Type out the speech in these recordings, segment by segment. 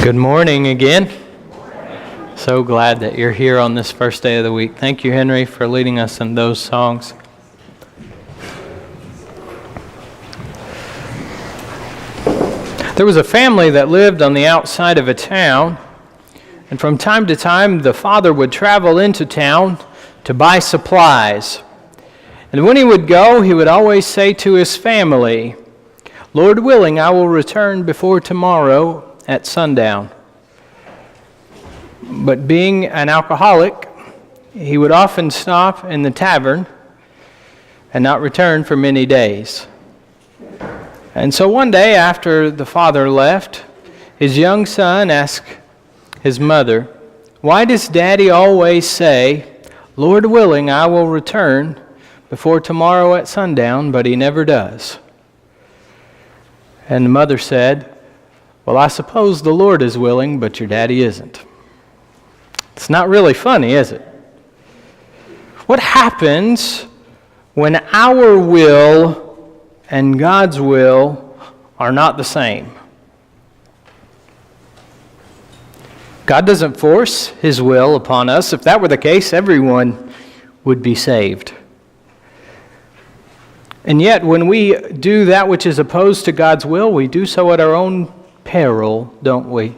Good morning again. So glad that you're here on this first day of the week. Thank you, Henry, for leading us in those songs. There was a family that lived on the outside of a town, and from time to time the father would travel into town to buy supplies. And when he would go, he would always say to his family, "Lord willing, I will return before tomorrow at sundown." But being an alcoholic, he would often stop in the tavern and not return for many days. And so one day after the father left, his young son asked his mother, "Why does Daddy always say, 'Lord willing, I will return before tomorrow at sundown,' but he never does?" And the mother said, "Well, I suppose the Lord is willing, but your daddy isn't." It's not really funny, is it? What happens when our will and God's will are not the same? God doesn't force His will upon us. If that were the case, everyone would be saved. And yet, when we do that which is opposed to God's will, we do so at our own peril, don't we?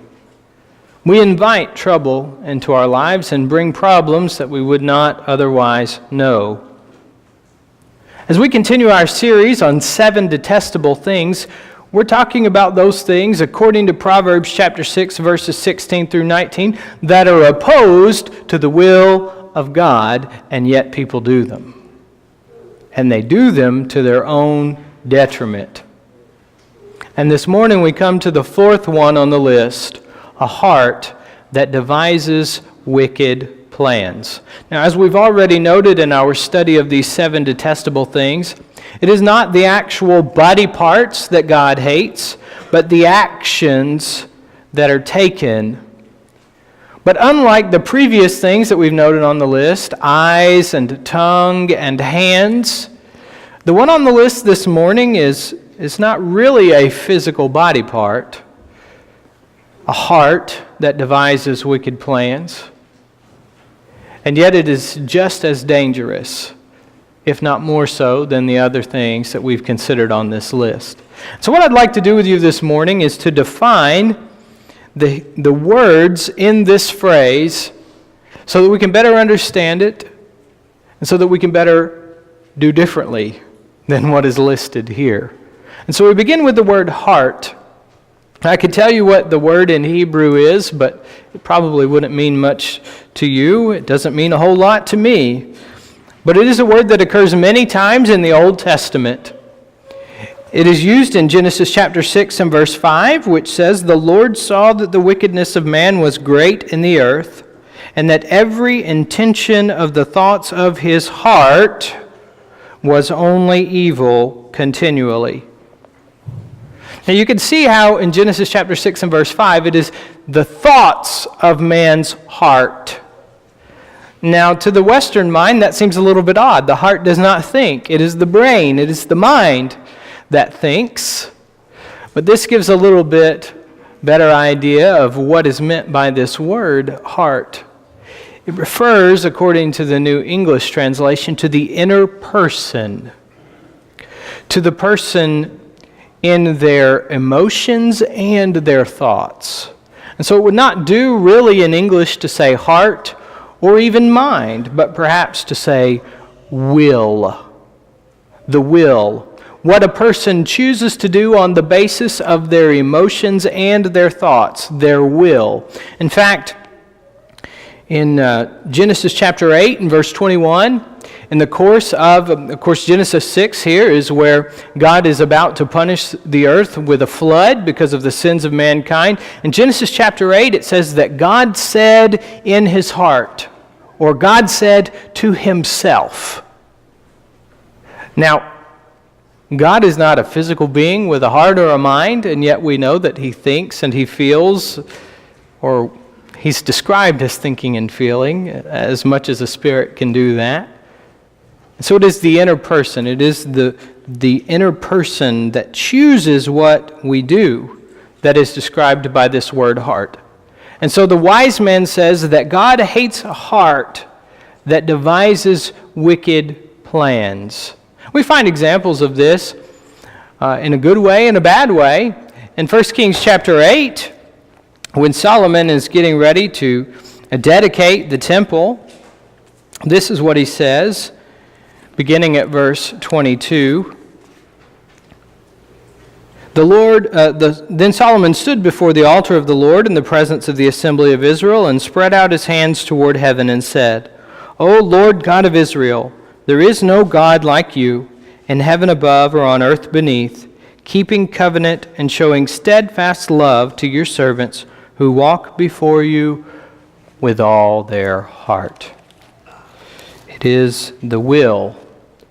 We invite trouble into our lives and bring problems that we would not otherwise know. As we continue our series on 7 detestable things, we're talking about those things, according to Proverbs chapter 6, verses 16 through 19, that are opposed to the will of God, and yet people do them. And they do them to their own detriment. And this morning we come to the 4th one on the list, a heart that devises wicked plans. Now, as we've already noted in our study of these 7 detestable things, it is not the actual body parts that God hates, but the actions that are taken. But unlike the previous things that we've noted on the list, eyes and tongue and hands, the one on the list this morning is not really a physical body part, a heart that devises wicked plans. And yet it is just as dangerous, if not more so, than the other things that we've considered on this list. So what I'd like to do with you this morning is to define the words in this phrase so that we can better understand it and so that we can better do differently than what is listed here. And so we begin with the word heart. I could tell you what the word in Hebrew is, but it probably wouldn't mean much to you. It doesn't mean a whole lot to me. But it is a word that occurs many times in the Old Testament. It is used in Genesis chapter 6 and verse 5, which says, "The Lord saw that the wickedness of man was great in the earth, and that every intention of the thoughts of his heart was only evil continually." Now you can see how in Genesis chapter 6 and verse 5, it is the thoughts of man's heart. Now to the Western mind, that seems a little bit odd. The heart does not think. It is the brain, it is the mind that thinks. But this gives a little bit better idea of what is meant by this word, heart. It refers, according to the New English translation, to the inner person, to the person in their emotions and their thoughts. And so it would not do really in English to say heart or even mind, but perhaps to say will. The will. What a person chooses to do on the basis of their emotions and their thoughts, their will. In fact, in Genesis chapter 8 and verse 21, in the course of course, Genesis 6 here is where God is about to punish the earth with a flood because of the sins of mankind. In Genesis chapter 8, it says that God said in his heart, or God said to himself. Now, God is not a physical being with a heart or a mind, and yet we know that he thinks and he feels, or he's described as thinking and feeling, as much as a spirit can do that. So it is the inner person. It is the inner person that chooses what we do, that is described by this word heart. And so the wise man says that God hates a heart that devises wicked plans. We find examples of this in a good way and a bad way. In 1 Kings chapter 8, when Solomon is getting ready to dedicate the temple, this is what he says, beginning at verse 22. Then Solomon stood before the altar of the Lord in the presence of the assembly of Israel and spread out his hands toward heaven and said, O Lord God of Israel, there is no God like you in heaven above or on earth beneath, keeping covenant and showing steadfast love to your servants who walk before you with all their heart. It is the will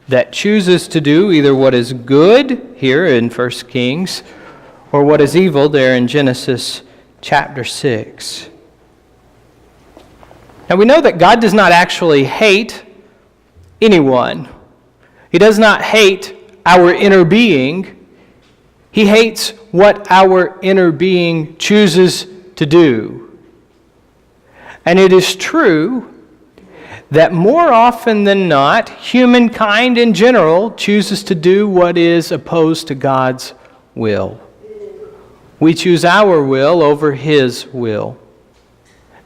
that chooses to do either what is good here in 1 Kings or what is evil there in Genesis chapter 6. Now we know that God does not actually hate anyone. He does not hate our inner being. He hates what our inner being chooses to do. And it is true that more often than not, humankind in general chooses to do what is opposed to God's will. We choose our will over His will.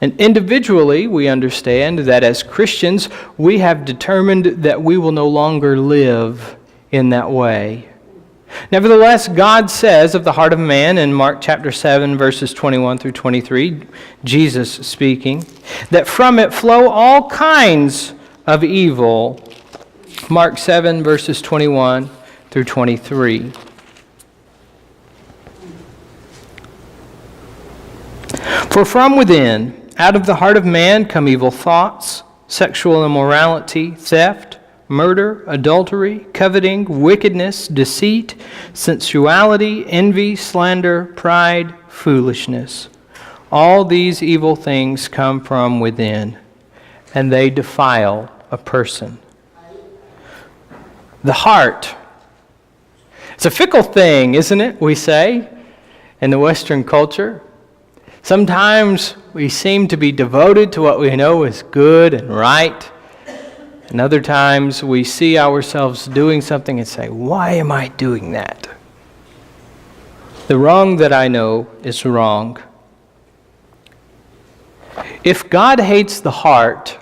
And individually, we understand that as Christians, we have determined that we will no longer live in that way. Nevertheless, God says of the heart of man in Mark chapter 7, verses 21 through 23, Jesus speaking, that from it flow all kinds of evil. Mark 7, verses 21 through 23. For from within, out of the heart of man come evil thoughts, sexual immorality, theft, murder, adultery, coveting, wickedness, deceit, sensuality, envy, slander, pride, foolishness. All these evil things come from within, and they defile a person. The heart. It's a fickle thing, isn't it, we say, in the Western culture? Sometimes we seem to be devoted to what we know is good and right. And other times we see ourselves doing something and say, why am I doing that? The wrong that I know is wrong. If God hates the heart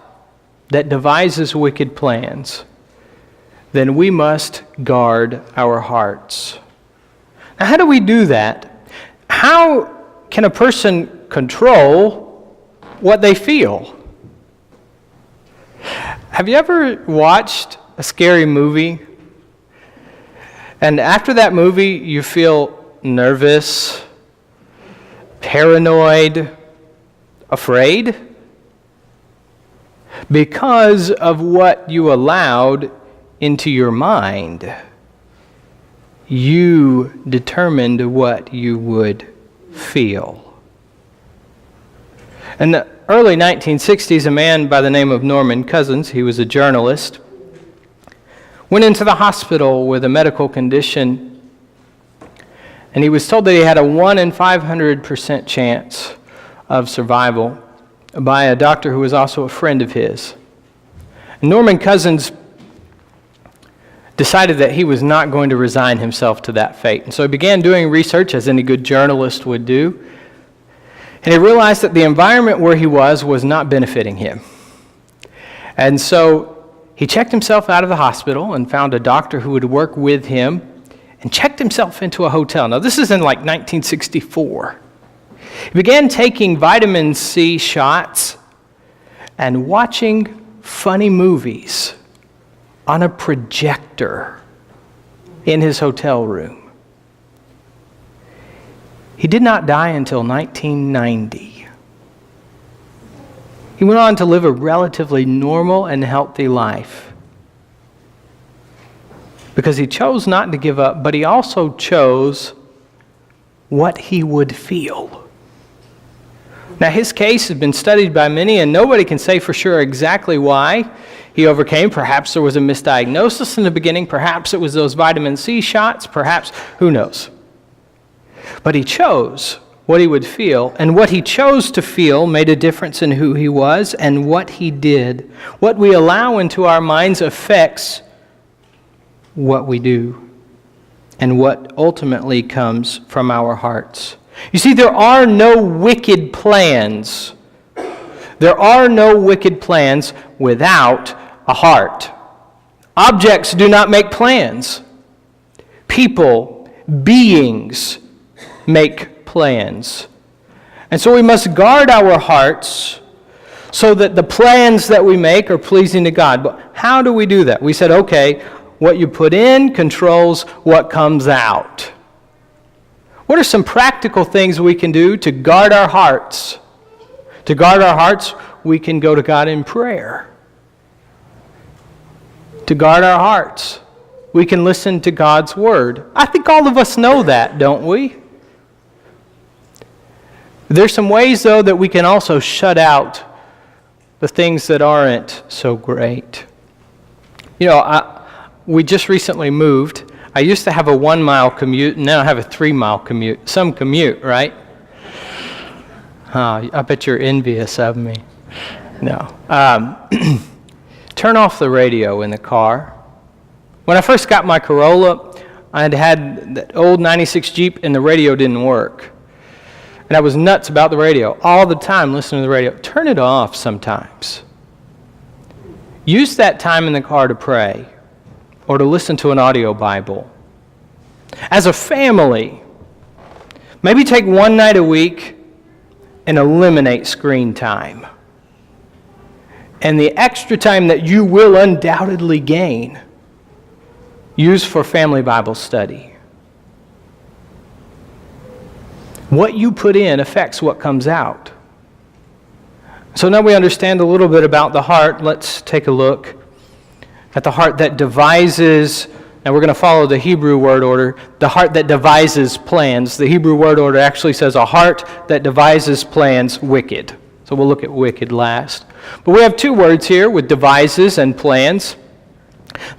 that devises wicked plans, then we must guard our hearts. Now, how do we do that? How can a person control what they feel? Have you ever watched a scary movie, and after that movie you feel nervous, paranoid, afraid? Because of what you allowed into your mind. You determined what you would feel. In the early 1960s, a man by the name of Norman Cousins, he was a journalist, went into the hospital with a medical condition, and he was told that he had a 1 in 500% chance of survival by a doctor who was also a friend of his. And Norman Cousins decided that he was not going to resign himself to that fate. And so he began doing research, as any good journalist would do. And he realized that the environment where he was not benefiting him. And so he checked himself out of the hospital and found a doctor who would work with him and checked himself into a hotel. Now, this is in like 1964. He began taking vitamin C shots and watching funny movies on a projector in his hotel room. He did not die until 1990. He went on to live a relatively normal and healthy life because he chose not to give up, but he also chose what he would feel. Now, his case has been studied by many, and nobody can say for sure exactly why he overcame. Perhaps there was a misdiagnosis in the beginning. Perhaps it was those vitamin C shots. Perhaps, who knows? But he chose what he would feel, and what he chose to feel made a difference in who he was and what he did. What we allow into our minds affects what we do and what ultimately comes from our hearts. You see, there are no wicked plans. There are no wicked plans without a heart. Objects do not make plans. People, beings, make plans. And so we must guard our hearts so that the plans that we make are pleasing to God. But how do we do that? We said, okay, what you put in controls what comes out. What are some practical things we can do to guard our hearts? To guard our hearts, we can go to God in prayer. To guard our hearts, we can listen to God's Word. I think all of us know that, don't we? There's some ways, though, that we can also shut out the things that aren't so great. You know, we just recently moved. I used to have a 1-mile commute, and now I have a 3-mile commute. Some commute, right? I bet you're envious of me. No. Turn off the radio in the car. When I first got my Corolla, I had that old 96 Jeep, and the radio didn't work. And I was nuts about the radio, all the time listening to the radio. Turn it off sometimes. Use that time in the car to pray or to listen to an audio Bible. As a family, maybe take one night a week and eliminate screen time. And the extra time that you will undoubtedly gain, use for family Bible study. What you put in affects what comes out. So now we understand a little bit about the heart. Let's take a look at the heart that devises, and we're going to follow the Hebrew word order, the heart that devises plans. The Hebrew word order actually says a heart that devises plans wicked. So we'll look at wicked last. But we have two words here with devises and plans.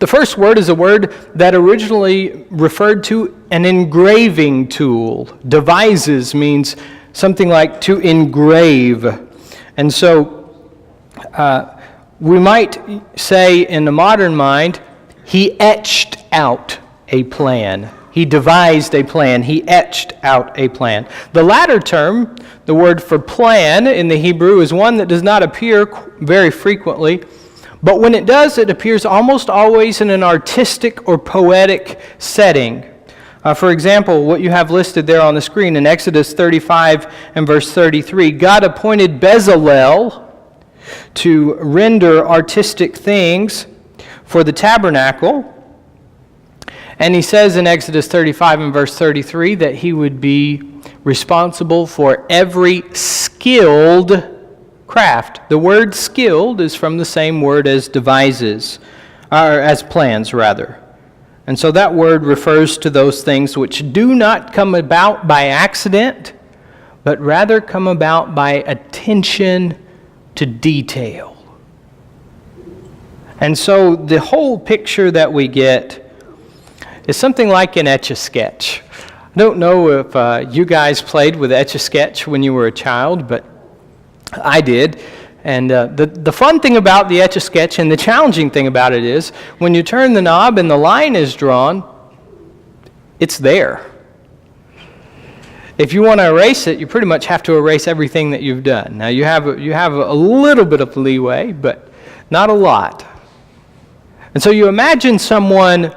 The first word is a word that originally referred to an engraving tool. Devises means something like to engrave. And so we might say in the modern mind, he etched out a plan. He devised a plan. He etched out a plan. The latter term, the word for plan in the Hebrew, is one that does not appear very frequently, but when it does, it appears almost always in an artistic or poetic setting. For example, what you have listed there on the screen in Exodus 35 and verse 33, God appointed Bezalel to render artistic things for the tabernacle. And he says in Exodus 35 and verse 33 that he would be responsible for every skilled craft. The word skilled is from the same word as devises, or as plans rather. And so that word refers to those things which do not come about by accident, but rather come about by attention to detail. And so the whole picture that we get is something like an Etch-a-Sketch. I don't know if you guys played with Etch-a-Sketch when you were a child, but I did. And the fun thing about the Etch-a-Sketch and the challenging thing about it is when you turn the knob and the line is drawn, it's there. If you want to erase it, you pretty much have to erase everything that you've done. Now you have a little bit of leeway, but not a lot. And so you imagine someone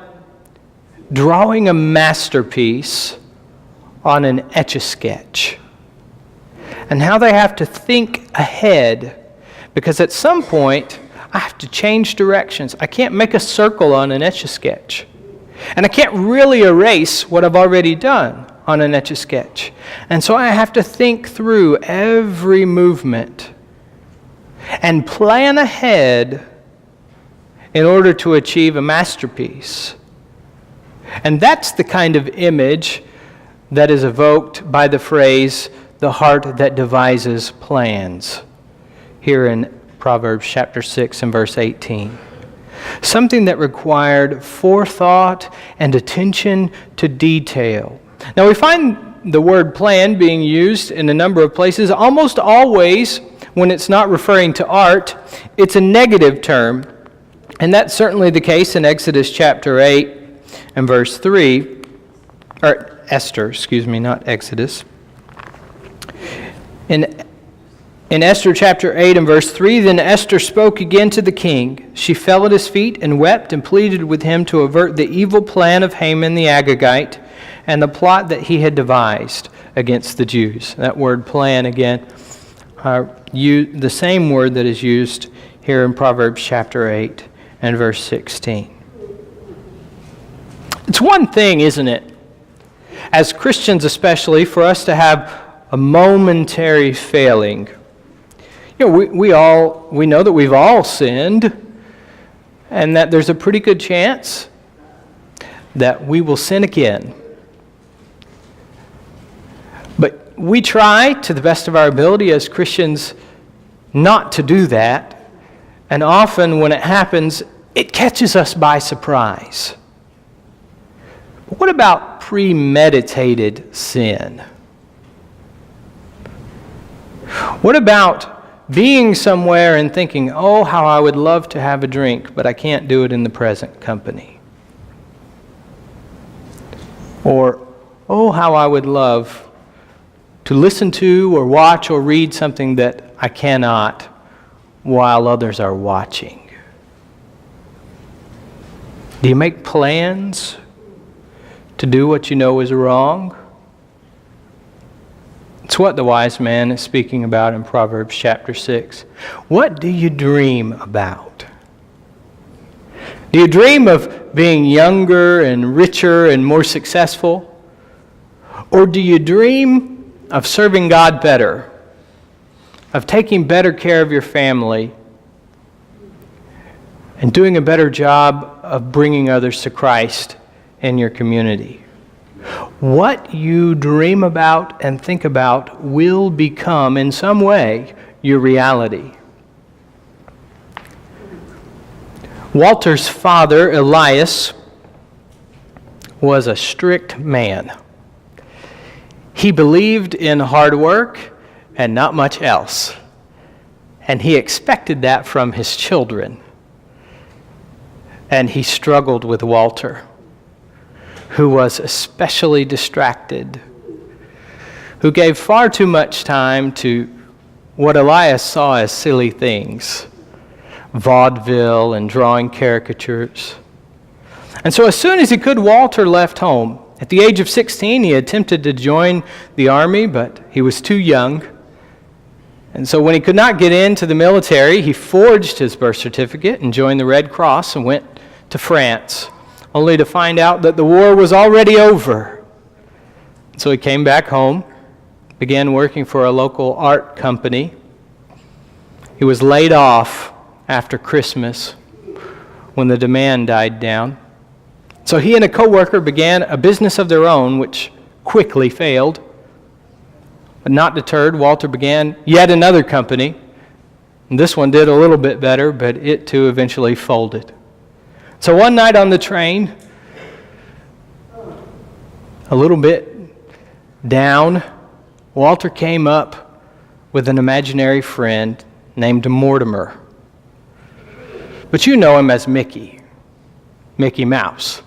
drawing a masterpiece on an Etch-a-Sketch, and how they have to think ahead, because at some point I have to change directions. I can't make a circle on an Etch-a-Sketch, and I can't really erase what I've already done on an Etch-a-Sketch. And so I have to think through every movement and plan ahead in order to achieve a masterpiece. And that's the kind of image that is evoked by the phrase, the heart that devises plans, here in Proverbs chapter 6 and verse 18. Something that required forethought and attention to detail. Now we find the word plan being used in a number of places. Almost always, when it's not referring to art, it's a negative term. And that's certainly the case in Exodus chapter 8 and verse 3. Or Esther, not Exodus. In Esther chapter 8 and verse 3, then Esther spoke again to the king. She fell at his feet and wept and pleaded with him to avert the evil plan of Haman the Agagite and the plot that he had devised against the Jews. That word plan, again, the same word that is used here in Proverbs chapter 8 and verse 16. It's one thing, isn't it, as Christians especially, for us to have a momentary failing. We know that we've all sinned, and that there's a pretty good chance that we will sin again. But we try to the best of our ability as Christians not to do that, and often when it happens, it catches us by surprise. But what about premeditated sin? What about being somewhere and thinking, oh, how I would love to have a drink, but I can't do it in the present company? Or, oh, how I would love to listen to or watch or read something that I cannot while others are watching. Do you make plans to do what you know is wrong? It's what the wise man is speaking about in Proverbs chapter 6. What do you dream about? Do you dream of being younger and richer and more successful? Or do you dream of serving God better, of taking better care of your family, and doing a better job of bringing others to Christ in your community? What you dream about and think about will become, in some way, your reality. Walter's father, Elias, was a strict man. He believed in hard work and not much else. And he expected that from his children. And he struggled with Walter, who was especially distracted, who gave far too much time to what Elias saw as silly things, vaudeville and drawing caricatures. And so as soon as he could, Walter left home. At the age of 16, he attempted to join the army, but he was too young. And so when he could not get into the military, he forged his birth certificate and joined the Red Cross and went to France, only to find out that the war was already over. So he came back home, began working for a local art company. He was laid off after Christmas when the demand died down. So he and a co-worker began a business of their own, which quickly failed. But not deterred, Walter began yet another company. And this one did a little bit better, but it too eventually folded. So one night on the train, a little bit down, Walter came up with an imaginary friend named Mortimer. But you know him as Mickey Mouse.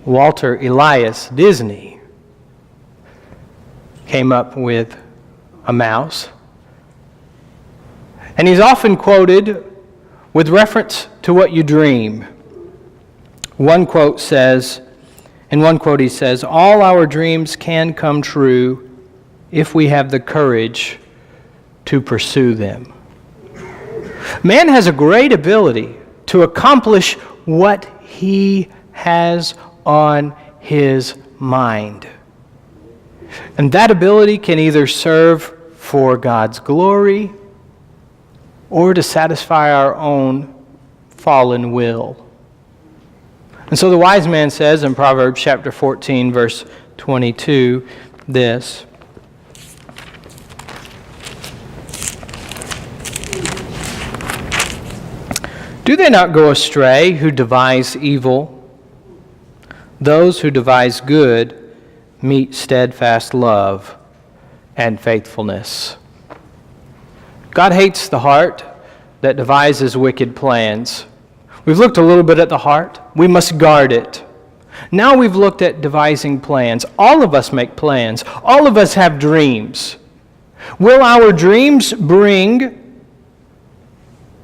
Walter Elias Disney came up with a mouse. And he's often quoted with reference to what you dream. In one quote he says, all our dreams can come true if we have the courage to pursue them. Man has a great ability to accomplish what he has on his mind. And that ability can either serve for God's glory or to satisfy our own fallen will. And so the wise man says in Proverbs chapter 14, verse 22, this: do they not go astray who devise evil? Those who devise good meet steadfast love and faithfulness. God hates the heart that devises wicked plans. We've looked a little bit at the heart. We must guard it. Now we've looked at devising plans. All of us make plans. All of us have dreams. Will our dreams bring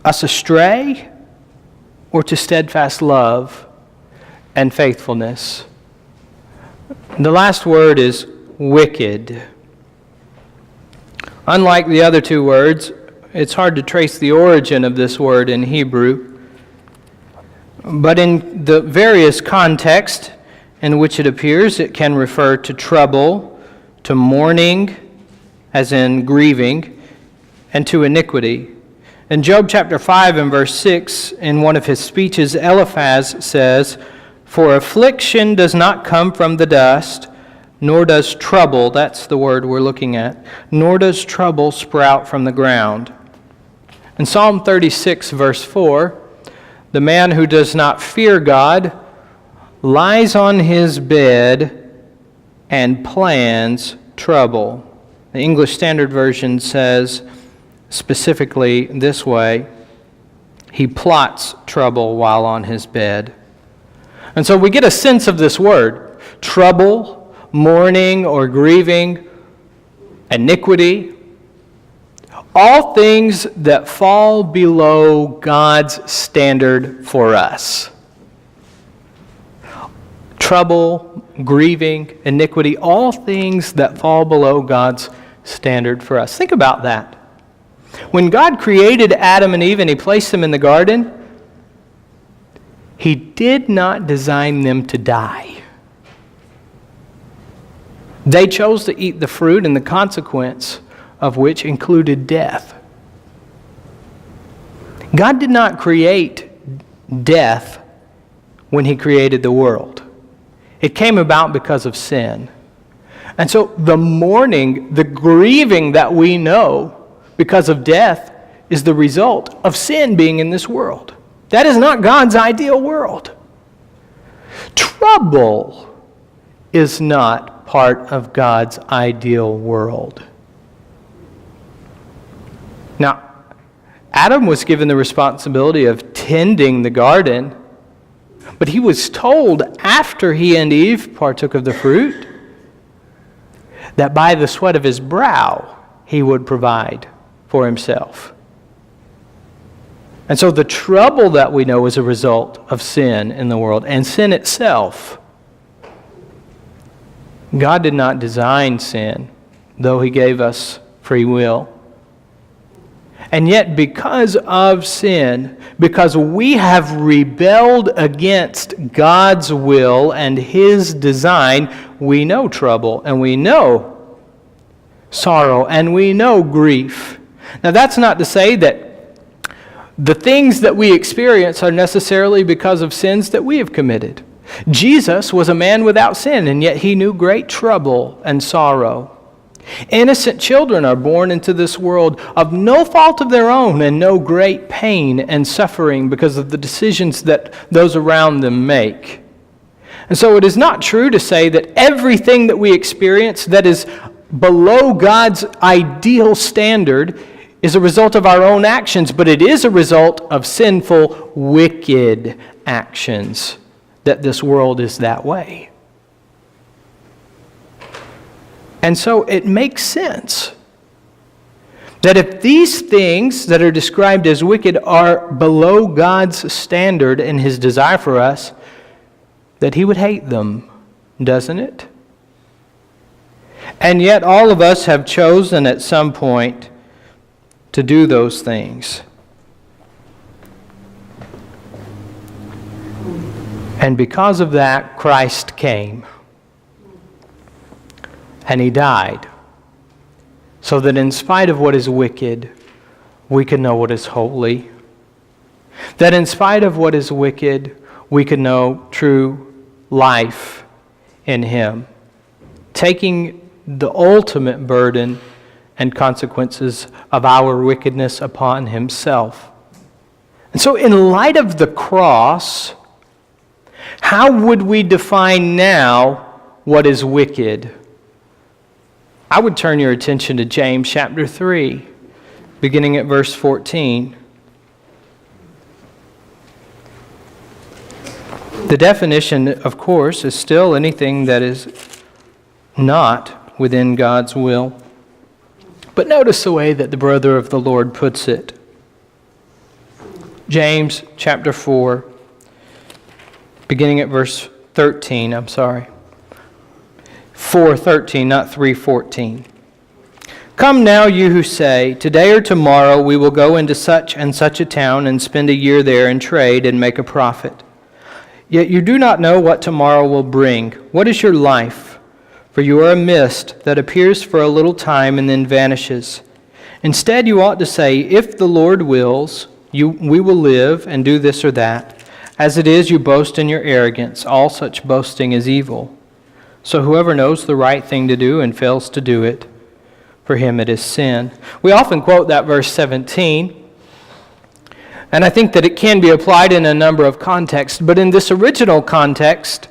us astray or to steadfast love and faithfulness? The last word is wicked. Unlike the other two words, it's hard to trace the origin of this word in Hebrew. But in the various contexts in which it appears, it can refer to trouble, to mourning, as in grieving, and to iniquity. In Job chapter 5 and verse 6, in one of his speeches, Eliphaz says, "For affliction does not come from the dust, nor does trouble," that's the word we're looking at, "nor does trouble sprout from the ground." In Psalm 36 verse 4, "The man who does not fear God lies on his bed and plans trouble." The English Standard Version says specifically this way, "He plots trouble while on his bed." And so we get a sense of this word, trouble, mourning or grieving, iniquity, all things that fall below God's standard for us. Trouble, grieving, iniquity, all things that fall below God's standard for us. Think about that. When God created Adam and Eve and He placed them in the garden, He did not design them to die. They chose to eat the fruit, and the consequence of which included death. God did not create death when He created the world. It came about because of sin. And so the mourning, the grieving that we know because of death is the result of sin being in this world. That is not God's ideal world. Trouble is not part of God's ideal world. Now, Adam was given the responsibility of tending the garden, but he was told after he and Eve partook of the fruit that by the sweat of his brow he would provide for himself. And so the trouble that we know is a result of sin in the world, and sin itself. God did not design sin, though He gave us free will. And yet, because of sin, because we have rebelled against God's will and His design, we know trouble, and we know sorrow, and we know grief. Now, that's not to say that the things that we experience are necessarily because of sins that we have committed. Jesus was a man without sin, and yet He knew great trouble and sorrow. Innocent children are born into this world of no fault of their own and no great pain and suffering because of the decisions that those around them make. And so it is not true to say that everything that we experience that is below God's ideal standard is a result of our own actions, but it is a result of sinful, wicked actions that this world is that way. And so it makes sense that if these things that are described as wicked are below God's standard and His desire for us, that He would hate them, doesn't it? And yet all of us have chosen at some point to do those things. And because of that, Christ came. And He died, so that in spite of what is wicked, we can know what is holy. That in spite of what is wicked, we can know true life in Him, taking the ultimate burden and consequences of our wickedness upon Himself. And so in light of the cross, how would we define now what is wicked. I would turn your attention to James chapter 3, beginning at verse 14. The definition, of course, is still anything that is not within God's will. But notice the way that the brother of the Lord puts it. James chapter 4, beginning at verse 13, 4:13, not 3:14. Come now, you who say, today or tomorrow we will go into such and such a town and spend a year there and trade and make a profit. Yet you do not know what tomorrow will bring. What is your life? For you are a mist that appears for a little time and then vanishes. Instead, you ought to say, if the Lord wills, we will live and do this or that. As it is, you boast in your arrogance. All such boasting is evil. So whoever knows the right thing to do and fails to do it, for him it is sin. We often quote that verse 17. And I think that it can be applied in a number of contexts. But in this original context,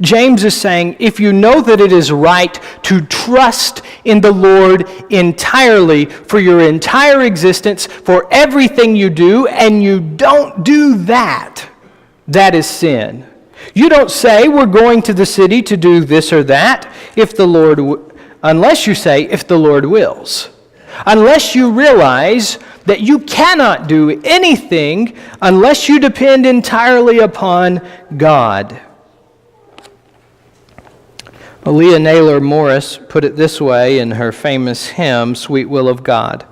James is saying, if you know that it is right to trust in the Lord entirely for your entire existence, for everything you do, and you don't do that, that is sin. You don't say, we're going to the city to do this or that, unless you say, if the Lord wills. Unless you realize that you cannot do anything unless you depend entirely upon God. Leah Naylor Morris put it this way in her famous hymn, Sweet Will of God.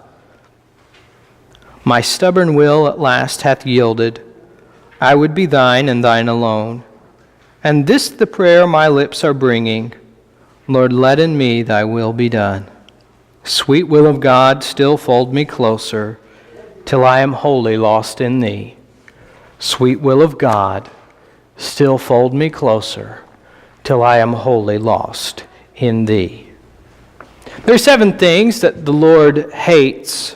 My stubborn will at last hath yielded. I would be thine and thine alone. And this the prayer my lips are bringing. Lord, let in me thy will be done. Sweet will of God, still fold me closer, till I am wholly lost in thee. Sweet will of God, still fold me closer, till I am wholly lost in thee. There are 7 things that the Lord hates: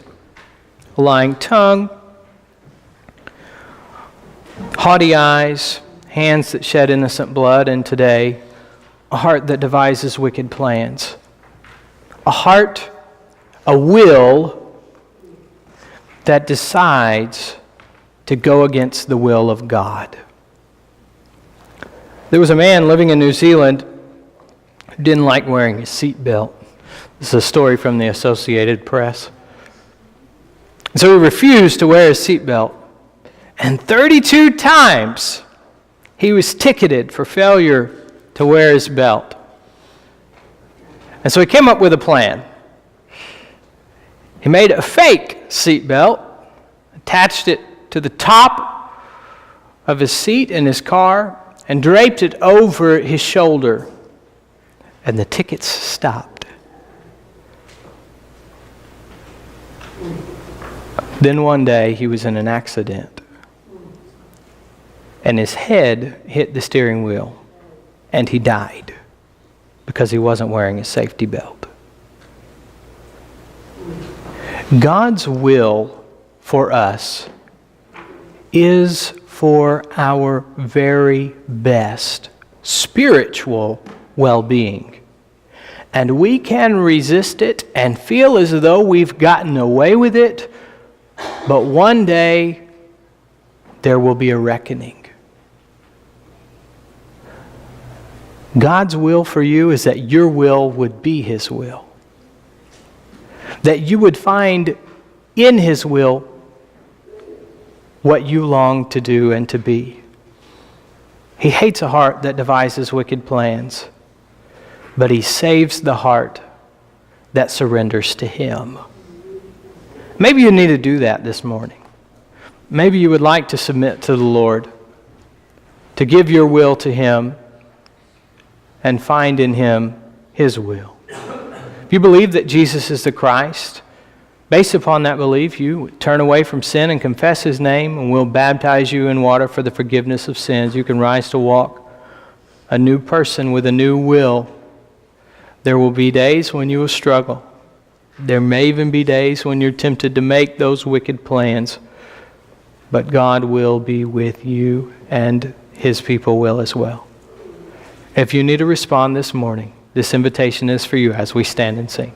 a lying tongue, haughty eyes, hands that shed innocent blood, and today, a heart that devises wicked plans. A will that decides to go against the will of God. There was a man living in New Zealand who didn't like wearing his seatbelt. This is a story from the Associated Press. So he refused to wear his seatbelt. And 32 times he was ticketed for failure to wear his belt. And so he came up with a plan. He made a fake seatbelt, attached it to the top of his seat in his car, and draped it over his shoulder. And the tickets stopped. Then one day he was in an accident, and his head hit the steering wheel, and he died because he wasn't wearing a safety belt. God's will for us is for our very best spiritual well-being. And we can resist it and feel as though we've gotten away with it, but one day there will be a reckoning. God's will for you is that your will would be His will. That you would find in His will what you long to do and to be. He hates a heart that devises wicked plans, but He saves the heart that surrenders to Him. Maybe you need to do that this morning. Maybe you would like to submit to the Lord, to give your will to Him, and find in Him His will. If you believe that Jesus is the Christ, based upon that belief, you turn away from sin and confess His name, and we'll baptize you in water for the forgiveness of sins. You can rise to walk a new person with a new will. There will be days when you will struggle. There may even be days when you're tempted to make those wicked plans, but God will be with you, and His people will as well. If you need to respond this morning, this invitation is for you as we stand and sing.